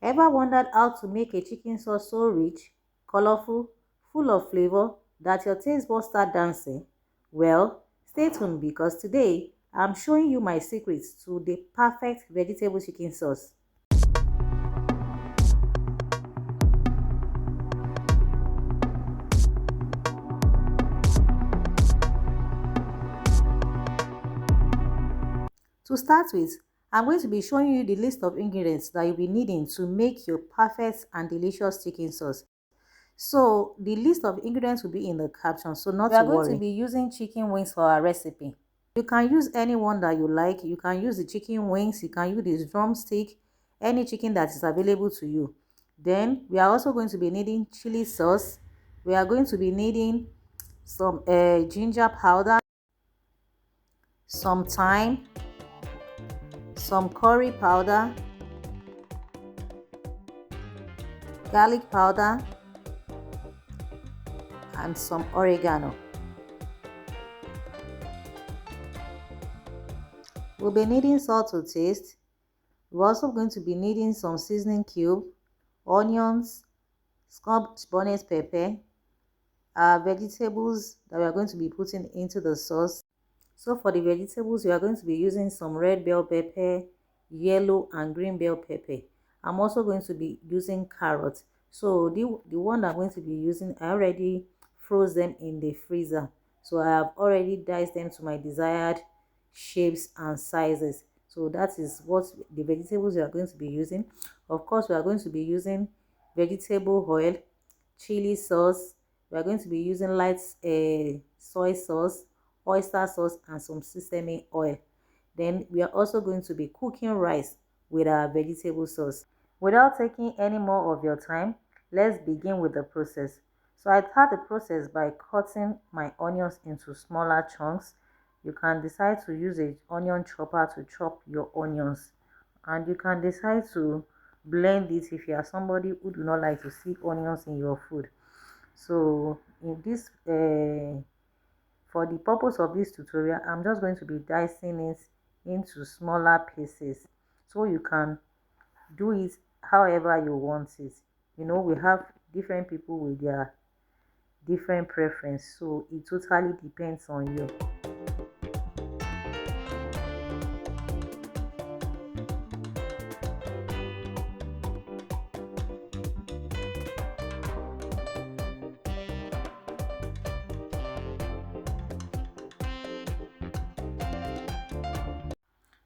Ever wondered how to make a chicken sauce so rich, colorful, full of flavor that your taste buds start dancing? Well, stay tuned because today I'm showing you my secrets to the perfect vegetable chicken sauce. To start with, I'm going to be showing you the list of ingredients that you'll be needing to make your perfect and delicious chicken sauce. So the list of ingredients will be in the caption, so not to worry. We are going to be using chicken wings for our recipe. You can use any one that you like. You can use the chicken wings, you can use the drumstick, any chicken that is available to you. Then we are also going to be needing chili sauce. We are going to be needing some ginger powder, some thyme, some curry powder, garlic powder, and some oregano. We'll be needing salt to taste. We're also going to be needing some seasoning cube, onions, Scotch bonnet pepper, our vegetables that we are going to be putting into the sauce. So for the vegetables, we are going to be using some red bell pepper, yellow and green bell pepper. I'm also going to be using carrots. So the one I'm going to be using, I already froze them in the freezer. So I have already diced them to my desired shapes and sizes. So that is what the vegetables we are going to be using. Of course, we are going to be using vegetable oil, chili sauce. We are going to be using light soy sauce, oyster sauce, and some sesame oil. Then we are also going to be cooking rice with our vegetable sauce. Without taking any more of your time, let's begin with the process. So I start the process by cutting my onions into smaller chunks. You can decide to use an onion chopper to chop your onions, and you can decide to blend it if you are somebody who do not like to see onions in your food. So in this for the purpose of this tutorial, I'm just going to be dicing it into smaller pieces, so you can do it however you want it. You know, we have different people with their different preference, so it totally depends on you.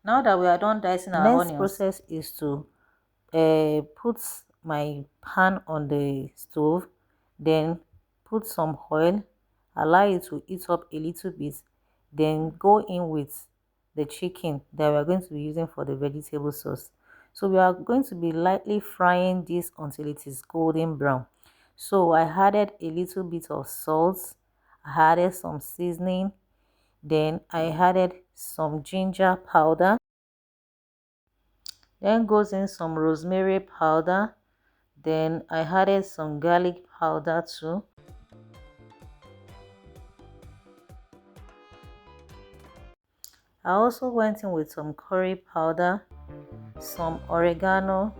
Now that we are done dicing our onions, next process is to put my pan on the stove, then put some oil, allow it to heat up a little bit, then go in with the chicken that we are going to be using for the vegetable sauce. So we are going to be lightly frying this until it is golden brown. So I added a little bit of salt, I added some seasoning, then I added some ginger powder, then goes in some rosemary powder, then I added some garlic powder too. I also went in with some curry powder, some oregano.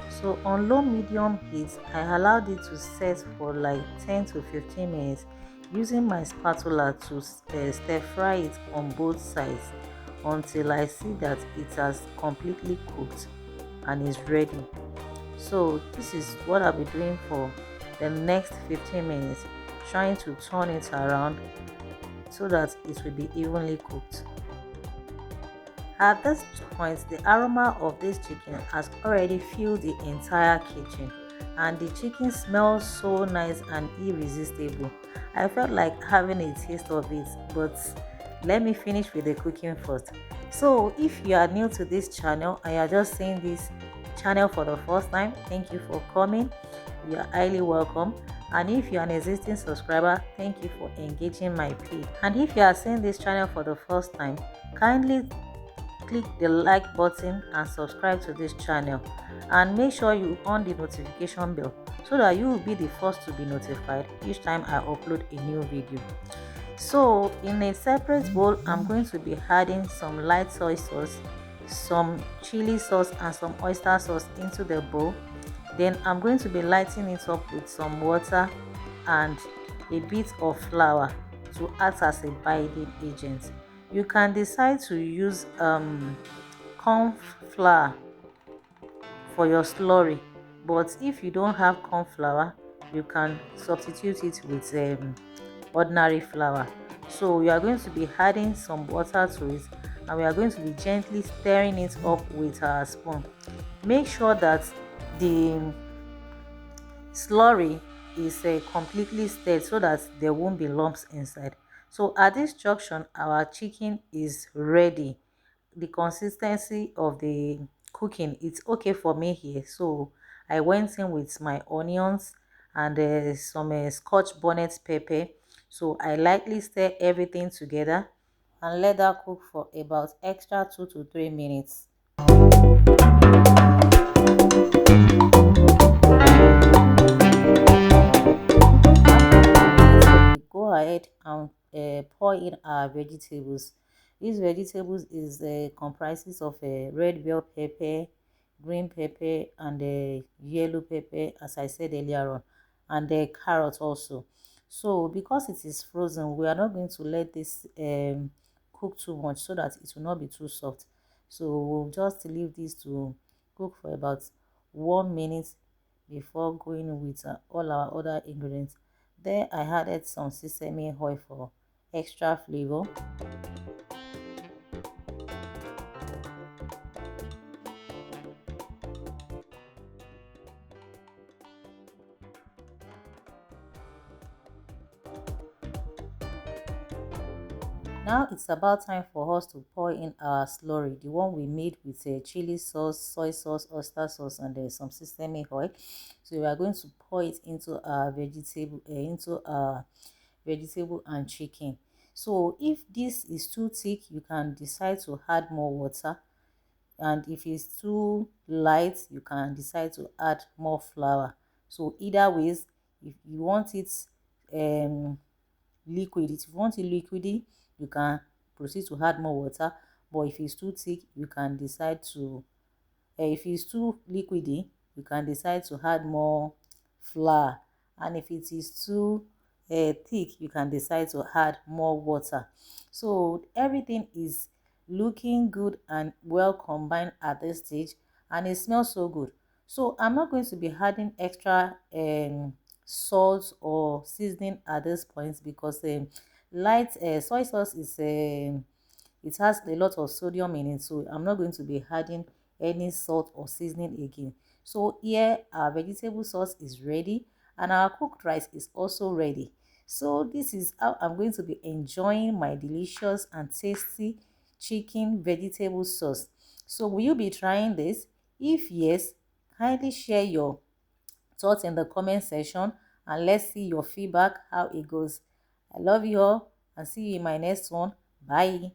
So on low medium heat, I allowed it to set for like 10 to 15 minutes using my spatula to stir fry it on both sides until I see that it has completely cooked and is ready. So this is what I'll be doing for the next 15 minutes, trying to turn it around so that it will be evenly cooked. At this point, the aroma of this chicken has already filled the entire kitchen, and the chicken smells so nice and irresistible. I felt like having a taste of it, but let me finish with the cooking first. So if you are new to this channel and you are just seeing this channel for the first time, thank you for coming. You are highly welcome. And if you are an existing subscriber, thank you for engaging my page. And if you are seeing this channel for the first time, kindly click the like button and subscribe to this channel, and make sure you on the notification bell so that you will be the first to be notified each time I upload a new video. So in a separate bowl, I'm going to be adding some light soy sauce, some chili sauce and some oyster sauce into the bowl. Then I'm going to be lightening it up with some water and a bit of flour to act as a binding agent. You can decide to use corn flour for your slurry, but if you don't have corn flour, you can substitute it with ordinary flour. So you are going to be adding some water to it, and we are going to be gently stirring it up with our spoon. Make sure that the slurry is completely stirred so that there won't be lumps inside. So at this junction, our chicken is ready. The consistency of the cooking, it's okay for me here. So I went in with my onions and some scotch bonnet pepper. So I lightly stir everything together and let that cook for about extra 2 to 3 minutes. Go ahead and pour in our vegetables. These vegetables is comprises of red bell pepper, green pepper, and yellow pepper, as I said earlier on, and the carrot also. So because it is frozen, we are not going to let this cook too much so that it will not be too soft. So we'll just leave this to cook for about 1 minute before going with all our other ingredients. There I added some sesame oil for extra flavor. Now it's about time for us to pour in our slurry, the one we made with chili sauce, soy sauce, oyster sauce, and some sesame oil. So we are going to pour it into our vegetable and chicken. So if this is too thick, you can decide to add more water, and if it's too light, you can decide to add more flour. So either ways, if you want it liquid, if you want it liquidy, you can proceed to add more water, but if it's too thick, you can decide to if it's too liquidy, you can decide to add more flour, and if it is too thick, you can decide to add more water. So everything is looking good and well combined at this stage, and it smells so good. So I'm not going to be adding extra salt or seasoning at this point, because light soy sauce is it has a lot of sodium in it, so I'm not going to be adding any salt or seasoning again. So here our vegetable sauce is ready, and our cooked rice is also ready. So this is how I'm going to be enjoying my delicious and tasty chicken vegetable sauce. So will you be trying this? If yes, kindly share your thoughts in the comment section, and let's see your feedback, how it goes. I love you all, and see you in my next one. Bye.